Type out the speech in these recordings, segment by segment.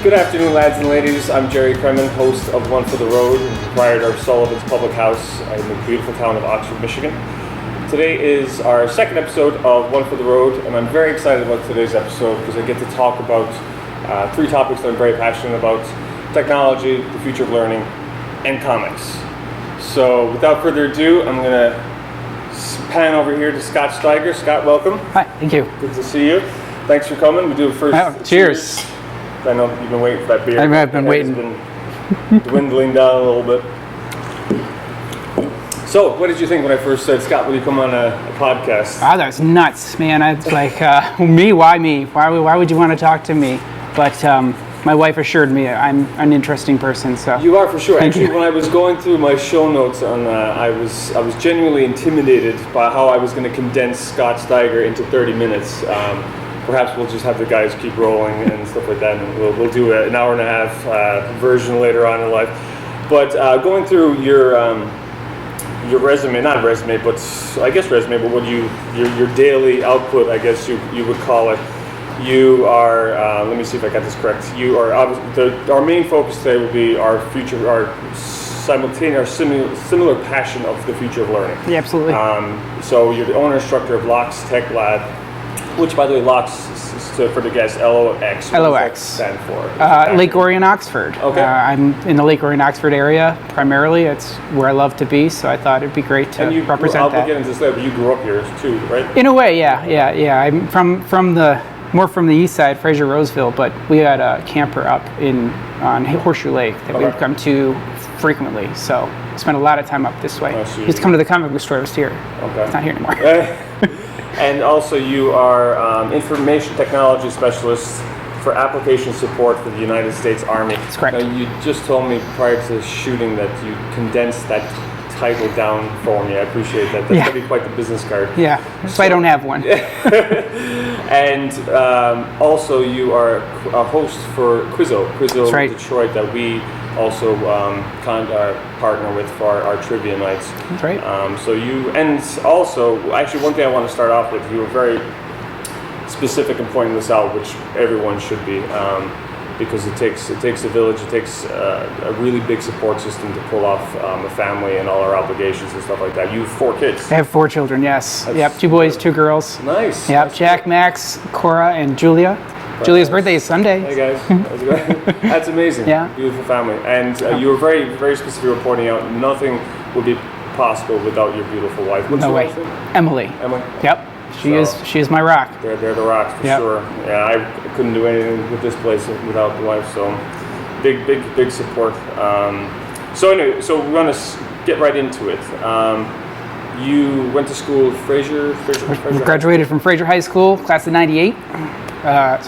Good afternoon, lads and ladies. I'm Jerry Cremin, host of One for the Road and proprietor of Sullivan's Public House in the beautiful town of Oxford, Michigan. Today is our second episode of One for the Road, and I'm very excited about today's episode because I get to talk about three topics that I'm very passionate about: technology, the future of learning, and comics. So without further ado, I'm going to pan over here to Scott Steiger. Scott, welcome. Hi, thank you. Good to see you. Thanks for coming. We do a first cheers. I know you've been waiting for that beer. I've been waiting. It's been dwindling down a little bit. So, what did you think when I first said, Scott, will you come on a podcast? Oh, that was nuts, man. It's like, me? Why me? Why would you want to talk to me? But my wife assured me I'm an interesting person. So you are, for sure. Thank Actually, you. when I was going through my show notes, I was genuinely intimidated by how I was going to condense Scott Steiger into 30 minutes. Perhaps we'll just have the guys keep rolling and stuff like that, and we'll do an hour and a half version later on in life. But going through your resume, not resume, but I guess resume, but what your daily output, I guess you would call it. You are, let me see if I got this correct. You are, our main focus today will be our similar passion of the future of learning. yeah, absolutely. So you're the owner instructor of LOX Tech Lab, which, by the way, LOX for the guests, LOX. What LOX. does that stand for? Lake Orion, Oxford. Okay. I'm in the Lake Orion, Oxford area primarily. It's where I love to be, so I thought it'd be great to represent that. We'll get into this later, but you grew up here too, right? In a way, yeah. I'm from the east side, Fraser Roseville, but we had a camper up on Horseshoe Lake that we would come to frequently. So I spent a lot of time up this way. Used to come to the comic book store. It was here. Okay. It's not here anymore. And also, you are information technology specialist for application support for the United States Army. That's correct. Now, you just told me prior to shooting that you condensed that title down for me. I appreciate that. That's going to be quite the business card. Yeah, so I don't have one. And also, you are a host for Quizzo right. Detroit, that we also partner with for our trivia nights. That's right. And also, actually, one thing I want to start off with, you were very specific in pointing this out, which everyone should be, because it takes a village, it takes a really big support system to pull off a family and all our obligations and stuff like that. You have 4 kids. I have 4 children, yes. Yep, 2 boys, 2 girls. Nice. Yep, That's Jack, Max, Cora, and Julia. Julia's birthday is Sunday. Hey guys, how's it going? That's amazing. Yeah. Beautiful family. And you were very, very specific reporting out nothing would be possible without your beautiful wife. What's your wife's name? Emily. Emily? Yep. She is my rock. They're the rocks for sure. Yeah, I couldn't do anything with this place without the wife, so big support. So anyway, so we're gonna get right into it. You went to school at Fraser Graduated from Fraser High School, class of '98.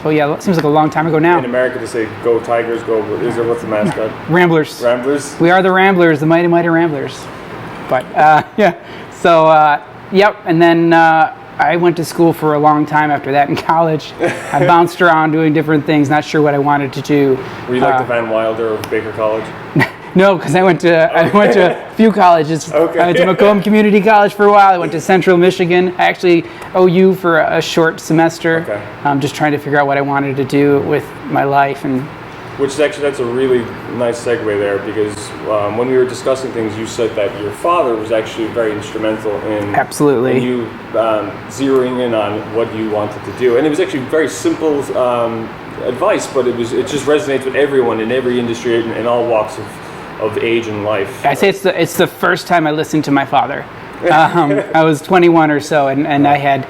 So yeah, it seems like a long time ago now. In America, to say "Go Tigers, go!" What's the mascot? Ramblers. Ramblers. We are the Ramblers, the mighty Ramblers. But yeah, so yep, and then I went to school for a long time after that in college. I bounced around doing different things, not sure what I wanted to do. Were you like the Van Wilder of Baker College? No, because I went to a few colleges. Okay. I went to Macomb Community College for a while. I went to Central Michigan. I actually OU for a short semester. Okay. I'm just trying to figure out what I wanted to do with my life. Which is actually, that's a really nice segue there, because when we were discussing things, you said that your father was actually very instrumental in Absolutely. you zeroing in on what you wanted to do. And it was actually very simple advice, but it just resonates with everyone in every industry and all walks of age and life. I say it's the first time I listened to my father. I was 21 or so, and I had,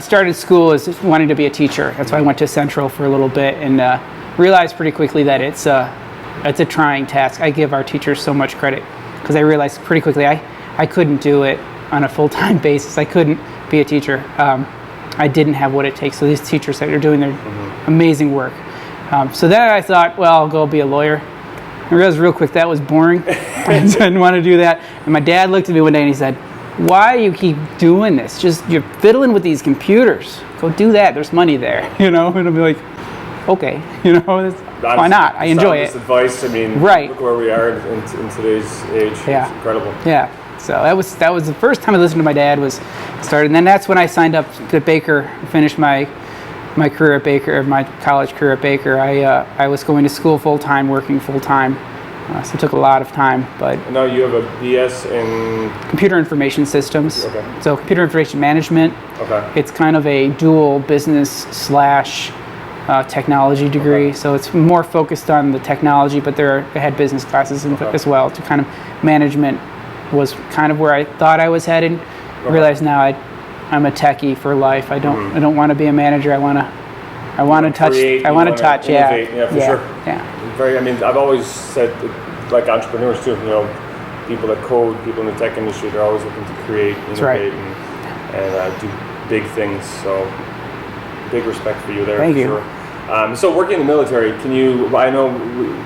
started school as wanting to be a teacher. That's why I went to Central for a little bit and realized pretty quickly that it's a trying task. I give our teachers so much credit because I realized pretty quickly I couldn't do it on a full-time basis. I couldn't be a teacher. I didn't have what it takes. So these teachers that are doing their amazing work. So then I thought, well, I'll go be a lawyer. I realized real quick that was boring. I didn't want to do that. And my dad looked at me one day and he said, "Why do you keep doing this? You're fiddling with these computers. Go do that. There's money there." And I'll be like, okay, why not? I enjoy it. Advice. I mean, right. Look where we are in today's age. Yeah. It's incredible. Yeah. So that was the first time I listened to my dad was started. And then that's when I signed up to Baker, finished my my career at Baker, my college career at Baker, I was going to school full time, working full time. So it took a lot of time, but And now you have a BS in. computer information systems. Okay. So computer information management. Okay. It's kind of a dual business slash technology degree. Okay. So it's more focused on the technology, but I had business classes as well. To kind of management was kind of where I thought I was headed. I realize now I'm a techie for life. I don't want to be a manager. I want to touch. Create, I want to touch. Yeah. Yeah, for sure. Yeah. I mean, I've always said, like entrepreneurs too, people that code, people in the tech industry, they're always looking to create, innovate, and do big things. So, big respect for you there. Thank you. Sure. So, working in the military, I know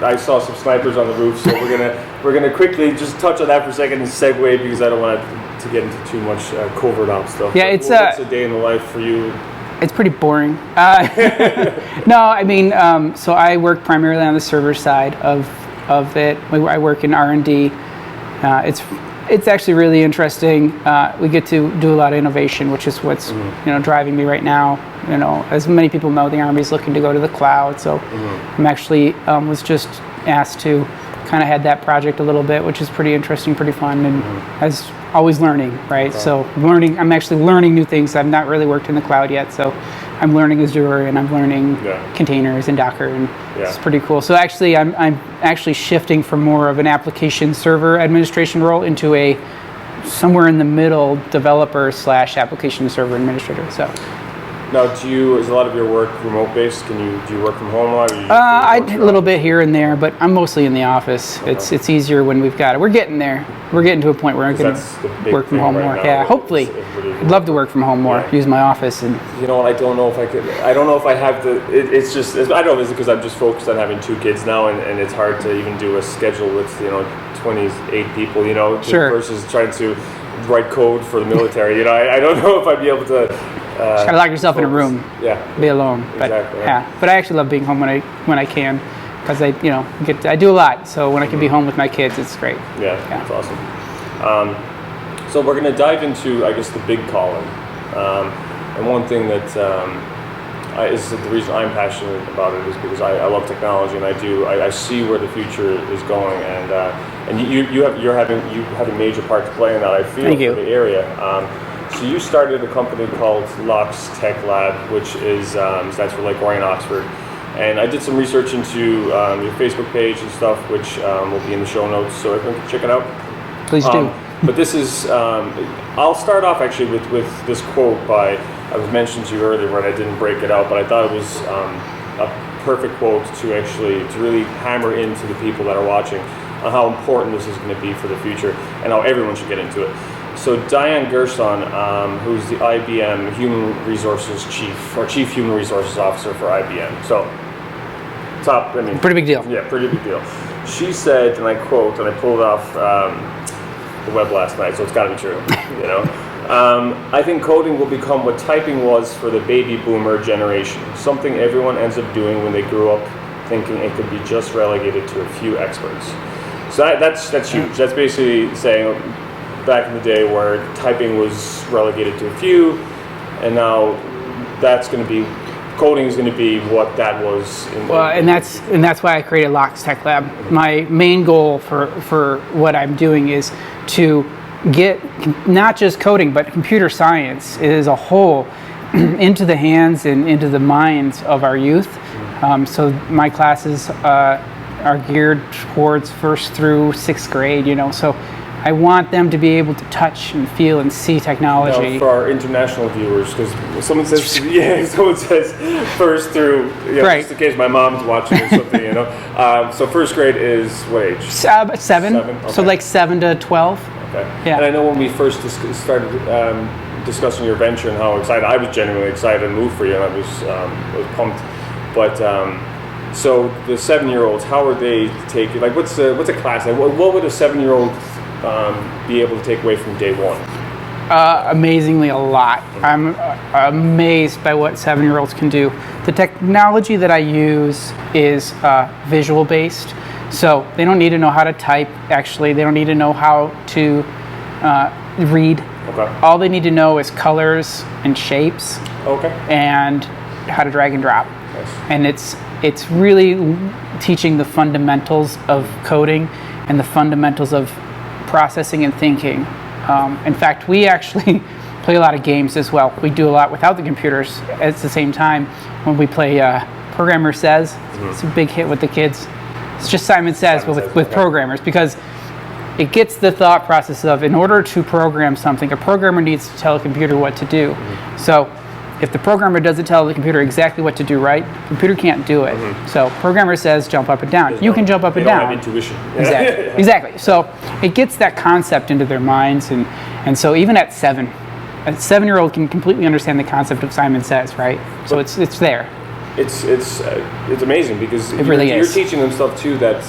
I saw some snipers on the roof, so we're gonna quickly just touch on that for a second and segue, because I don't want to get into too much covert ops stuff. Yeah, but what's a day in the life for you? It's pretty boring. No, I mean, so I work primarily on the server side of it. I work in R&D. It's actually really interesting. We get to do a lot of innovation, which is what's driving me right now. As many people know, the Army's looking to go to the cloud. So I'm actually was just asked to kind of head that project a little bit, which is pretty interesting, pretty fun, and as always learning, right? Okay. So I'm actually learning new things. I've not really worked in the cloud yet, so I'm learning Azure and I'm learning containers and Docker, and it's pretty cool. So actually, I'm actually shifting from more of an application server administration role into a somewhere in the middle developer / application server administrator. So. Now, is a lot of your work remote based? Do you work from home a lot? A little bit here and there, but I'm mostly in the office. Okay. It's easier when we've got it. We're getting there. We're getting to a point where I can work from home more. Yeah, hopefully. I'd love to work from home more. Use my office and. I don't know if I could. I don't know if I have the. It's just. I don't know if it's because I'm just focused on having 2 kids now, and it's hard to even do a schedule with 28 people. Sure. Versus trying to write code for the military. I don't know if I'd be able to. Just gotta lock yourself in a room. Yeah. Be alone. But exactly. But I actually love being home when I can, because I do a lot. So when I can be home with my kids, it's great. Yeah. That's awesome. So we're gonna dive into, I guess, the big calling. And one thing that is the reason I'm passionate about it is because I love technology, and I see where the future is going, and you have a major part to play in that. I feel for the area. So you started a company called Locks Tech Lab, which is stands for like Roy in Oxford. And I did some research into your Facebook page and stuff, which will be in the show notes, so everyone can check it out. Please do. But this is, I'll start off actually with this quote by, I was mentioned to you earlier, but I didn't break it out, but I thought it was a perfect quote to really hammer into the people that are watching on how important this is going to be for the future and how everyone should get into it. So Diane Gerson, who's the IBM Human Resources Chief Human Resources Officer for IBM. So, pretty big deal. Yeah, pretty big deal. She said, and I quote, and I pulled it off the web last night, so it's got to be true. I think coding will become what typing was for the baby boomer generation. Something everyone ends up doing when they grew up thinking it could be just relegated to a few experts. So that's huge. That's basically saying, back in the day where typing was relegated to a few, and now coding is going to be what that was. And that's why I created Locks Tech Lab. My main goal for what I'm doing is to get not just coding, but computer science as a whole into the hands and into the minds of our youth. So my classes are geared towards 1st through 6th grade. So I want them to be able to touch and feel and see technology. Now, for our international viewers, because someone says 1st through, right. Just in case my mom's watching or something, So 1st grade is what age? 7. Okay. So like 7 to 12. Okay. Yeah. And I know when we first started discussing your venture and how excited, I was genuinely excited and moved for you, and I was pumped. But so the 7-year-olds, how are they taking? Like, what's a class? Like, what would a 7-year-old be able to take away from day one? Amazingly a lot. I'm amazed by what 7-year-olds can do. The technology that I use is visual based, so they don't need to know how to type. Actually, they don't need to know how to read. Okay. All they need to know is colors and shapes. Okay. And how to drag and drop. Nice. And it's really teaching the fundamentals of coding and the fundamentals of processing and thinking. In fact, we actually play a lot of games as well. We do a lot without the computers at the same time. When we play Programmer Says, it's a big hit with the kids. It's just Simon Says, but with programmers, because it gets the thought process of, in order to program something, a programmer needs to tell a computer what to do. So if the programmer doesn't tell the computer exactly what to do right, the computer can't do it. So Programmer Says jump up and down. You can jump up and down. Have intuition. Exactly. Exactly. So it gets that concept into their minds, and so even at 7, a 7-year-old can completely understand the concept of Simon Says, right? So it's there. It's amazing, because you're teaching them stuff too that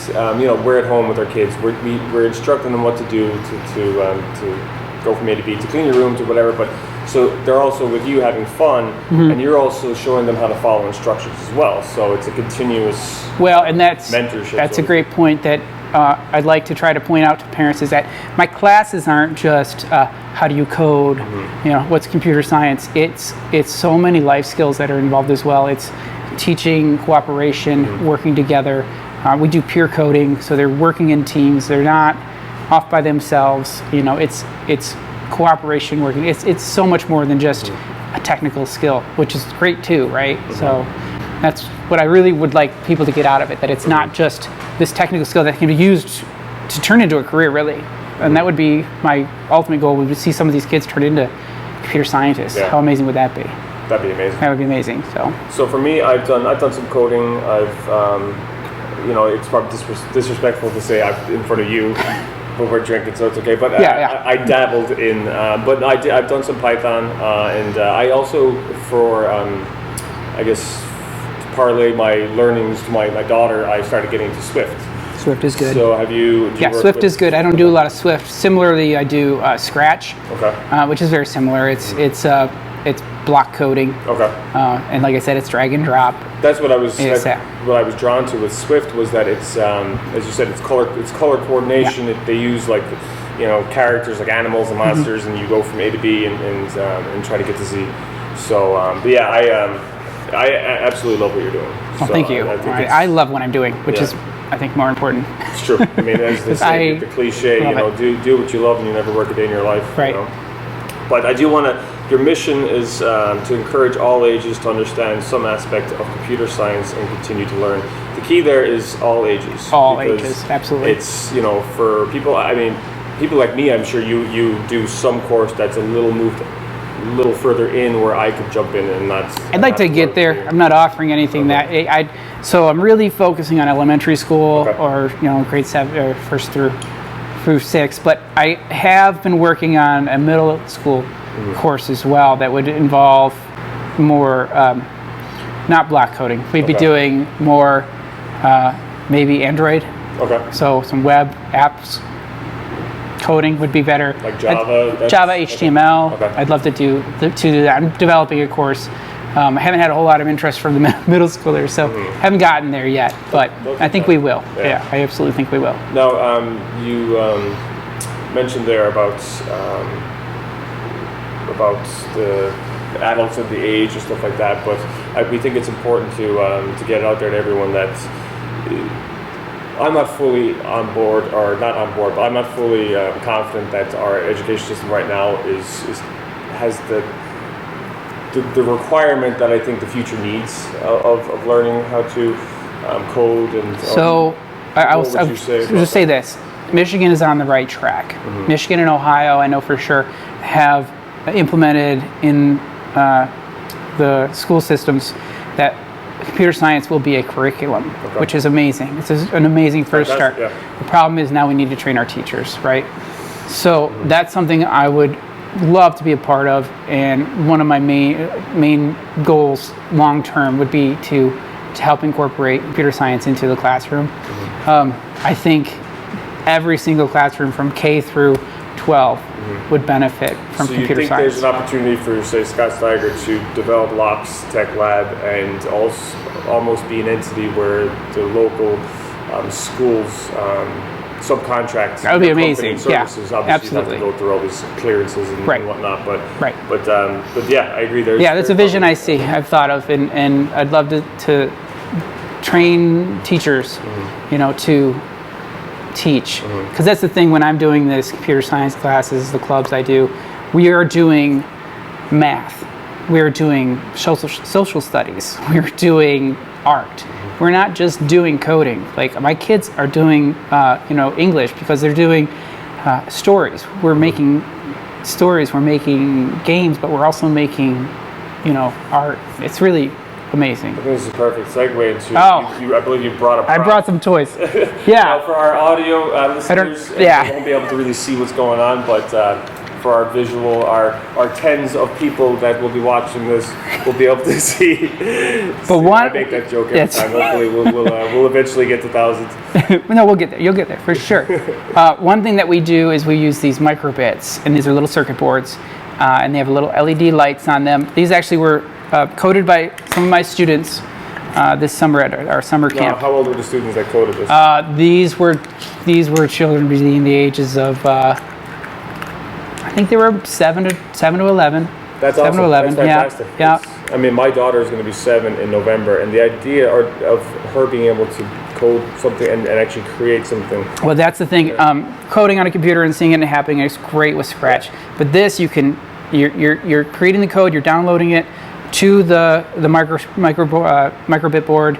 we're at home with our kids. We're instructing them what to do to go from A to B, to clean your room, to whatever. But so they're also with you having fun, and you're also showing them how to follow instructions as well. So it's a continuous mentorship. That's a great point that I'd like to try to point out to parents, is that my classes aren't just how do you code, what's computer science. It's so many life skills that are involved as well. It's teaching cooperation, working together. We do peer coding, so they're working in teams. They're not off by themselves. It's cooperation, working. It's so much more than just a technical skill, which is great too, right? So that's what I really would like people to get out of it, that it's not just this technical skill that can be used to turn into a career, really. And that would be my ultimate goal, would be to see some of these kids turn into computer scientists. How amazing would that be? That'd be amazing. That would be amazing. So for me, I've done some coding. It's probably disrespectful to say I'm in front of you, but we're drinking, so it's okay. But I dabbled in, but I've done some Python, and I also, for I guess, to parlay my learnings to my daughter, I started getting into Swift. Swift is good. So have you? Swift is good. I don't do a lot of Swift. Similarly, I do Scratch, which is very similar. It's block coding. And like I said, it's drag and drop. That's what I was. What I was drawn to with Swift was that it's, as you said, it's color coordination. They use characters like animals and monsters, and you go from A to B and try to get to Z. So, I absolutely love what you're doing. Well, thank you. I love what I'm doing, which is, I think, more important. It's true. I mean, as they say, the cliche, do what you love and you never work a day in your life. Right. But I do want to, your mission is to encourage all ages to understand some aspect of computer science and continue to learn. The key there is all ages. All ages, absolutely. It's, for people, people like me, I'm sure you do some course that's a little further in where I could jump in and not. I'd like to get there. I'm not offering anything so I'm really focusing on elementary school or grade 7 or first through 6. But I have been working on a middle school course as well that would involve more not block coding. We'd be doing more maybe Android. So some web apps. Coding would be better. Like Java? Java, HTML. I'd love to do that. I'm developing a course. I haven't had a whole lot of interest from the middle schoolers, so haven't gotten there yet, but I think we will. Yeah, I absolutely think we will. Now, you mentioned there about the adults and the age and stuff like that, but we think it's important to get it out there to everyone that I'm not fully on board, or not on board, but I'm not fully confident that our education system right now has the requirement that I think the future needs of learning how to code and. So I'll just say this: Michigan is on the right track. Michigan and Ohio, I know for sure, have implemented in the school systems that computer science will be a curriculum, which is amazing. It's an amazing first start. The problem is now we need to train our teachers, right? So that's something I would love to be a part of, and one of my main goals long term would be to help incorporate computer science into the classroom. I think every single classroom from K through 12 would benefit from computer science. So you think there's an opportunity for, say, Scott Steiger to develop Locke's Tech Lab and also almost be an entity where the local schools subcontract. That would be amazing. Services. Yeah, Obviously, absolutely. you have to go through all these clearances and, Right. and whatnot. But Right. But yeah, I agree. Yeah, that's a vision I see. I've thought of, and I'd love to train teachers, to teach, because that's the thing when I'm doing this computer science classes, the clubs I do, we are doing math, we're doing social studies, we're doing art. We're not just doing coding. Like my kids are doing English because they're doing stories. We're making stories, we're making games, but we're also making art. It's really amazing. I think this is a perfect segue into. Oh. I believe you brought a prop. I brought some toys. Yeah. Now for our audio listeners, they won't be able to really see what's going on, but for our visual, our tens of people that will be watching this will be able to see. But I make that joke every time. Hopefully, we'll eventually get to thousands. No, we'll get there. You'll get there for sure. One thing that we do is we use these microbits, and these are little circuit boards, and they have little LED lights on them. These actually were coded by some of my students this summer at our summer camp. How old were the students that coded this? These were children between the ages of I think they were 7 to 11. That's 7 awesome. to 11. That's fantastic. Yeah. I mean, my daughter is going to be 7 in November, and the idea of her being able to code something and actually create something. Well, that's the thing. Coding on a computer and seeing it happening is great with Scratch. But this, you're creating the code, you're downloading it to the microbit board.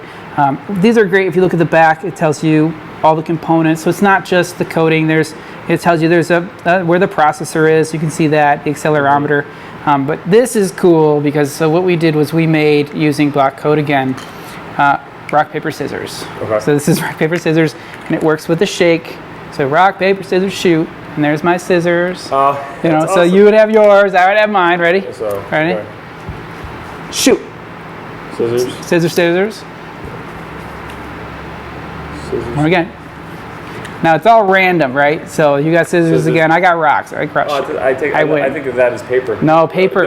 These are great. If you look at the back, it tells you all the components. So it's not just the coding. It tells you there's where the processor is. You can see that, the accelerometer. But this is cool because what we did was we made, using block code again, rock, paper, scissors. Okay. So this is rock, paper, scissors, and it works with the shake. So rock, paper, scissors, shoot. And there's my scissors. So awesome. you would have yours, I would have mine. Ready? So, Ready? okay. Shoot. Scissors. Scissors, scissors. Scissors. One again. Now it's all random, right? So you got scissors again. I got rocks. I crushed. I win. I think of that as paper. No, paper.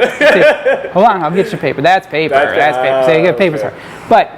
Hold on, I'll get you paper. That's paper. That's paper. So you get paper. Okay. But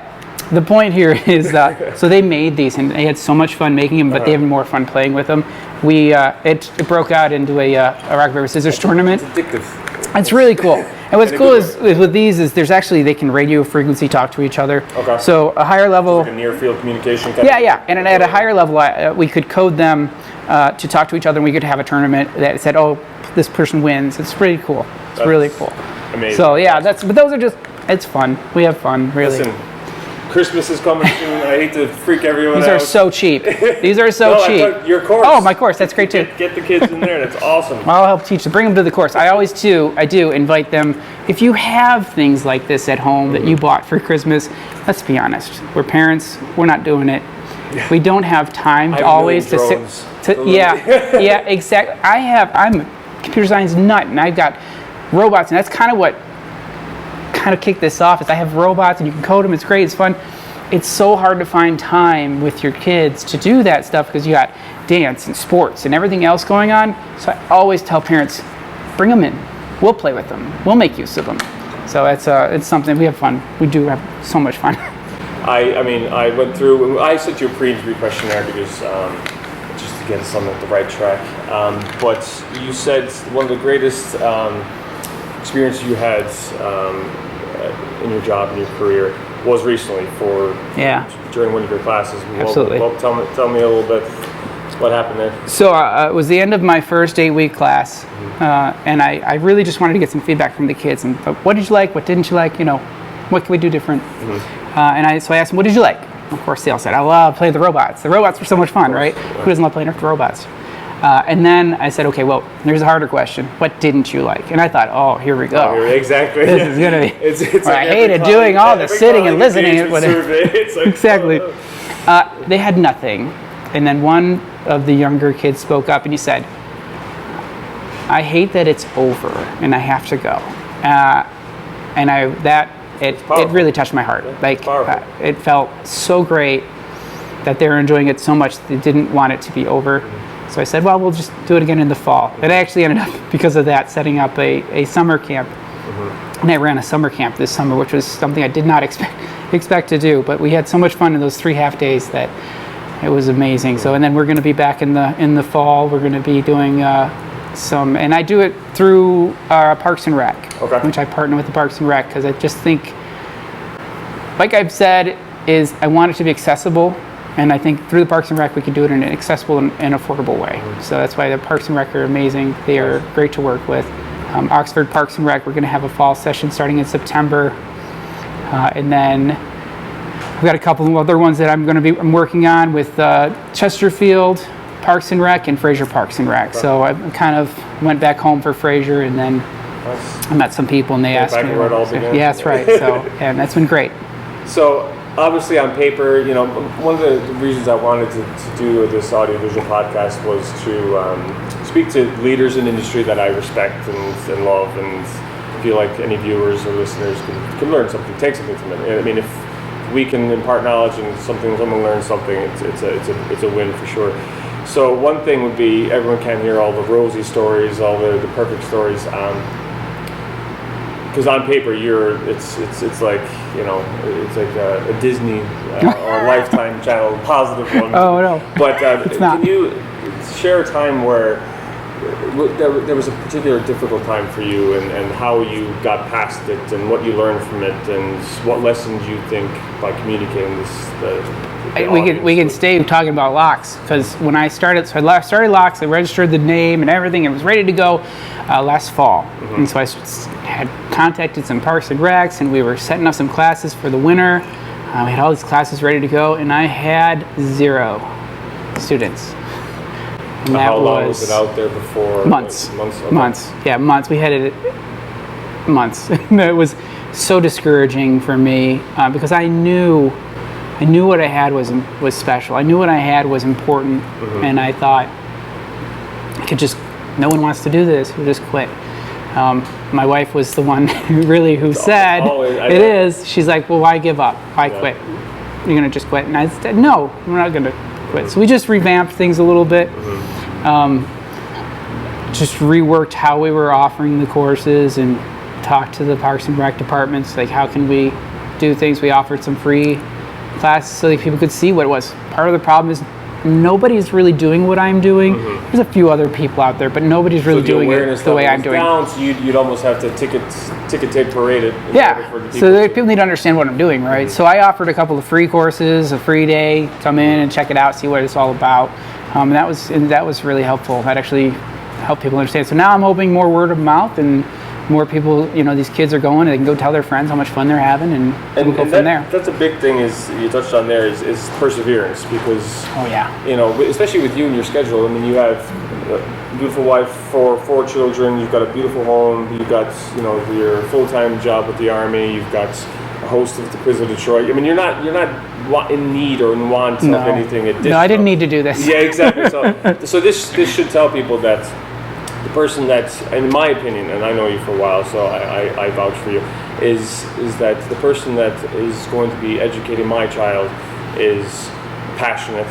the point here is, so they made these and they had so much fun making them, but they have more fun playing with them. It broke out into a rock, paper, scissors tournament. It's addictive. It's really cool. And what's cool is with these is there's actually, they can radio frequency talk to each other. Okay. So a higher level. Like a near field communication kind Yeah. And at a higher level, we could code them to talk to each other, and we could have a tournament that said, "Oh, this person wins." It's pretty cool. It's really cool. Amazing. So yeah, but those are just, it's fun. We have fun, really. Listen, Christmas is coming soon. I hate to freak everyone These out. are so cheap. These are so No, cheap. Your course. Oh, my course. That's great too. Get the kids in there. That's awesome. I'll help teach them. Bring them to the course. I do invite them. If you have things like this at home that you bought for Christmas, let's be honest. We're parents. We're not doing it. We don't have time to always to sit. Yeah, exactly. I'm a computer science nut, and I've got robots, and that's kind of what kicked this off. Is I have robots, and you can code them. It's great. It's fun. It's so hard to find time with your kids to do that stuff because you got dance and sports and everything else going on. So I always tell parents, bring them in. We'll play with them. We'll make use of them. So it's something. We have fun. We do have so much fun. I mean, I went through. I sent you a pre-interview questionnaire because just to get us on the right track. But you said one of the greatest experiences you had in your job, in your career, was recently during one of your classes. Absolutely. Well, tell me a little bit what happened there. So it was the end of my first 8-week class, and I really just wanted to get some feedback from the kids. And what did you like? What didn't you like? What can we do different? So I asked them, what did you like? Of course, they all said, I love playing the robots. The robots were so much fun, right? Who doesn't love playing with the robots? And then I said, okay, well, here's a harder question. What didn't you like? And I thought, oh, here we go. Exactly. This is going to be. It's I hated doing all the sitting and listening. It's like, exactly. They had nothing. And then one of the younger kids spoke up and he said, I hate that it's over and I have to go. It really touched my heart. It felt so great that they were enjoying it so much they didn't want it to be over. So I said, well, we'll just do it again in the fall. And I actually ended up, because of that, setting up a summer camp. And I ran a summer camp this summer, which was something I did not expect to do. But we had so much fun in those 3 half days that It was amazing. So, and then we're going to be back in the fall. We're going to be doing some, and I do it through Parks and Rec, which I partner with the Parks and Rec because I just think, like I've said, is I want it to be accessible, and I think through the Parks and Rec we can do it in an accessible and affordable way. So that's why the Parks and Rec are amazing. They are great to work with. Oxford Parks and Rec, we're going to have a fall session starting in September, and then we've got a couple of other ones that I'm working on with Chesterfield Parks and Rec and Fraser Parks and Rec. So I kind of went back home for Fraser, and then I met some people and they asked me. Where it all began. Yeah, that's right. So and that's been great. So obviously on paper, one of the reasons I wanted to do this audiovisual podcast was to speak to leaders in industry that I respect and love, and feel like any viewers or listeners can learn something, take something from it. I mean, if we can impart knowledge and someone learns something, it's a win for sure. So one thing would be everyone can't hear all the rosy stories, all the perfect stories. Because on paper, it's like it's like a Disney or a Lifetime channel positive one. Oh no! But not. Can you share a time where there was a particular difficult time for you, and how you got past it, and what you learned from it, and what lessons you think by communicating this? We can stay talking about locks, because when I started locks, I registered the name and everything. It was ready to go last fall, and so I had contacted some Parks and Recs, and we were setting up some classes for the winter. We had all these classes ready to go, and I had 0 students. And how long was it out there before? Months. Okay. Months. Yeah, months. We had it months. It was so discouraging for me because I knew what I had was special. I knew what I had was important, and I thought no one wants to do this. We'll just quit. My wife was the one who said it is. She's like, well, why give up? Why quit? You're gonna just quit? And I said, no, we're not gonna quit. So we just revamped things a little bit. Just reworked how we were offering the courses and talked to the Parks and Rec departments, like how can we do things. We offered some free classes so that people could see what it was. Part of the problem is nobody's really doing what I'm doing. There's a few other people out there, but nobody's really doing it the way I'm doing. So you'd almost have to ticket tape parade it. So people need to understand what I'm doing, right? So I offered a couple of free courses, a free day, come in and check it out, see what it's all about. And that was really helpful. That actually helped people understand. So now I'm hoping more word of mouth and more people, these kids are going and they can go tell their friends how much fun they're having, and we'll go from there. That's a big thing is you touched on there is perseverance, because especially with you and your schedule. I mean, you have a beautiful wife, four children, you've got a beautiful home, you've got your full-time job with the Army, you've got a host of the Quiz of Detroit. I mean, you're not in need or in want of anything additional. No, I didn't need to do this. Yeah, exactly. So this should tell people that the person that's, in my opinion, and I know you for a while, so I vouch for you, is that the person that is going to be educating my child is passionate,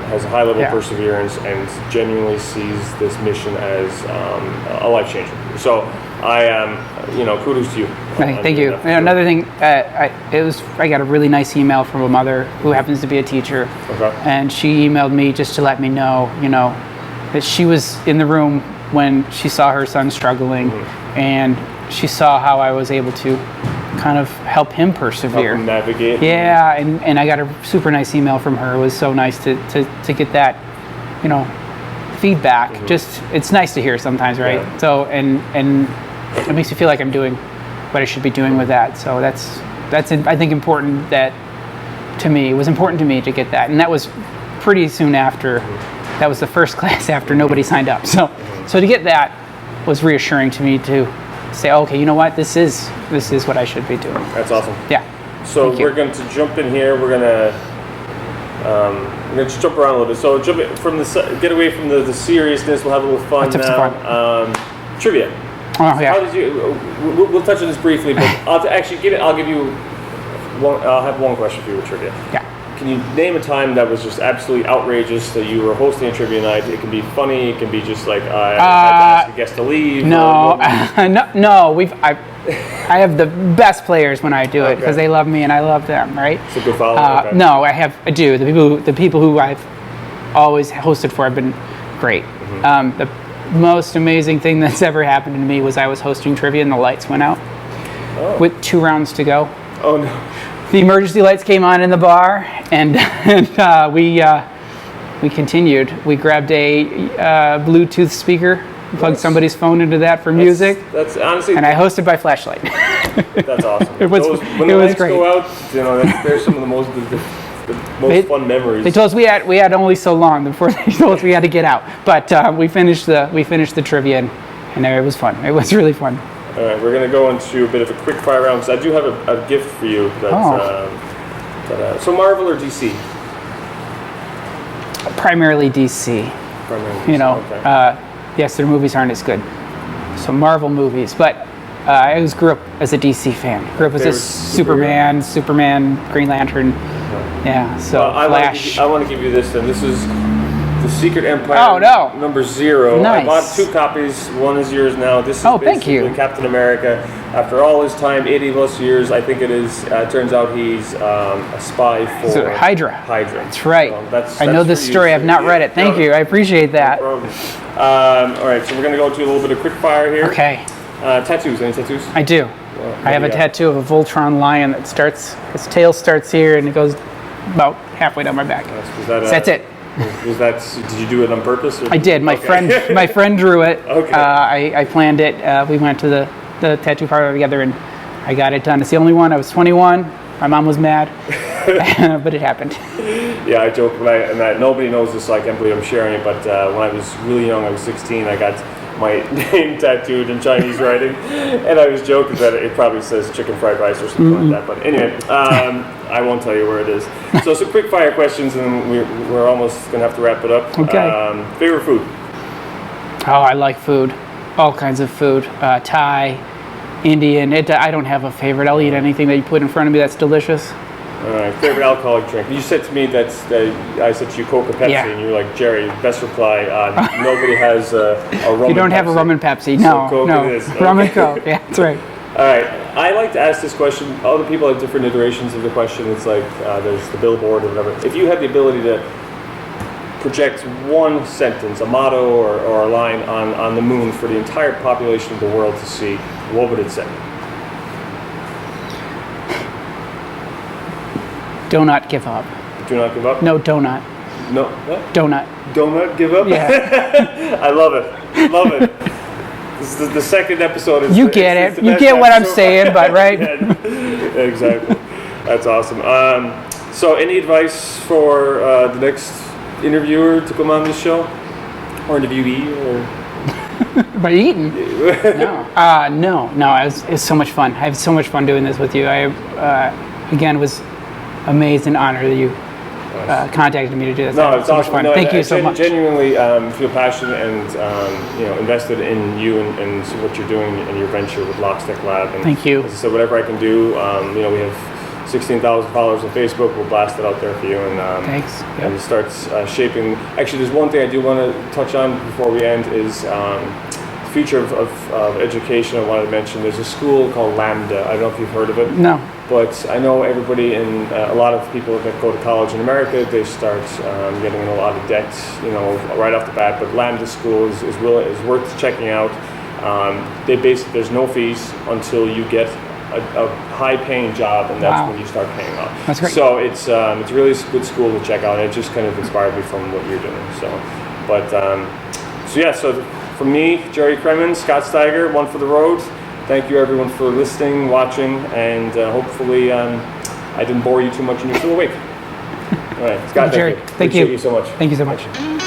has a high level of perseverance, and genuinely sees this mission as a life changer. So kudos to you. Thank you. Another thing, I got a really nice email from a mother who happens to be a teacher, and she emailed me just to let me know, that she was in the room when she saw her son struggling, and she saw how I was able to kind of help him persevere. Help him navigate. Yeah, and I got a super nice email from her. It was so nice to get that, feedback. Just, it's nice to hear sometimes, right? Yeah. So, and it makes me feel like I'm doing what I should be doing with that. So that's I think important to me. It was important to me to get that, and that was pretty soon after. That was the first class after nobody signed up. So to get that was reassuring to me to say, okay, you know what, this is what I should be doing. That's awesome. Yeah. So we're going to jump in here. We're going to just jump around a little bit. So get away from the seriousness. We'll have a little fun now. Trivia. Oh yeah. How did you? We'll touch on this briefly, but I'll give you one. I'll have one question for you with trivia. Yeah. Can you name a time that was just absolutely outrageous that you were hosting a trivia night? It can be funny. It can be just like I had to ask a guest to leave. No, no. I have the best players when I do it because they love me and I love them, right? It's a good follow. Okay. No, I do. The people who I've always hosted for have been great. The most amazing thing that's ever happened to me was I was hosting trivia and the lights went out with 2 rounds to go. Oh no! The emergency lights came on in the bar, and we continued. We grabbed a Bluetooth speaker, plugged somebody's phone into that for music. That's honestly. And I hosted by flashlight. That's awesome. When the lights great. Go out, they're some of the most fun memories. They told us we had only so long before they told us we had to get out. But we finished the trivia, and it was fun. It was really fun. All right, we're going to go into a bit of a quick fire round. So I do have a gift for you. So Marvel or DC? Primarily DC. Yes, their movies aren't as good. So Marvel movies, but I always grew up as a DC fan. Grew up as a Superman, Green Lantern. Yeah, so Flash. I want to give you this then. This is The Secret Empire number 0. Nice. I bought 2 copies. One is yours now. This is thank you. Captain America. After all his time, 80 plus years, I think it is. Turns out he's a spy for Hydra. That's right. So I know this story. I've not read it. Thank you. I appreciate that. No problem. All right, so we're going to go to a little bit of quick fire here. Okay. Tattoos. Any tattoos? I do. I have a tattoo of a Voltron lion that starts. His tail starts here and it goes about halfway down my back. That's it. Did you do it on purpose? I did. My friend drew it. Okay. I planned it. We went to the tattoo parlor together and I got it done. It's the only one. I was 21. My mom was mad, but it happened. Yeah, I joke nobody knows this, so I can't believe I'm sharing it. But when I was really young, I was 16. I got my name tattooed in Chinese writing, and I was joking that it probably says chicken fried rice or something like that. But anyway, I won't tell you where it is. So some quick fire questions, and we're almost gonna have to wrap it up. Okay. Favorite food? Oh, I like food. All kinds of food. Thai, Indian. I don't have a favorite. I'll eat anything that you put in front of me that's delicious. All right. Favorite alcoholic drink? You said to me that I said to you Coke or Pepsi, and you're like, Jerry, best reply. Nobody has a rum. You don't have a rum and Pepsi. No, so Coke no. It is. Rum and Coke. Yeah, that's right. All right. I like to ask this question. Other people have different iterations of the question. It's like there's the billboard or whatever. If you had the ability to project one sentence, a motto or a line on the moon for the entire population of the world to see, what would it say? Do not give up. Do not give up? No, donut. No, what? Donut. Donut give up? Yeah. I love it. Love it. This is the second episode. You get it. You get what I'm saying, but right? Yeah, exactly. That's awesome. So any advice for the next interviewer to come on this show? Or interviewee? Or... By eating? No. It was so much fun. I had so much fun doing this with you. I, again, was amazed and honored that you contacted me to do this. No, it's so awesome. Much fun. Thank you so much. Genuinely feel passionate and invested in you and what you're doing in your venture with Lockstick Lab. And thank you. As I said, whatever I can do, we have 16,000 followers on Facebook. We'll blast it out there for you thanks. And it starts shaping. Actually, there's one thing I do want to touch on before we end is the future of education. I wanted to mention there's a school called Lambda. I don't know if you've heard of it. No. But I know everybody and a lot of people that go to college in America, they start getting in a lot of debt, right off the bat. But Lambda School is worth checking out. There's no fees until you get a high-paying job, and that's when you start paying off. That's great. So it's really a good school to check out. And it just kind of inspired me from what you're doing. So from me, Jerry Cremin, Scott Steiger, One for the Road. Thank you everyone for listening, watching, and hopefully I didn't bore you too much and you're still awake. All right, Scott, Jerry, thank you. Appreciate you so much. Thank you so much.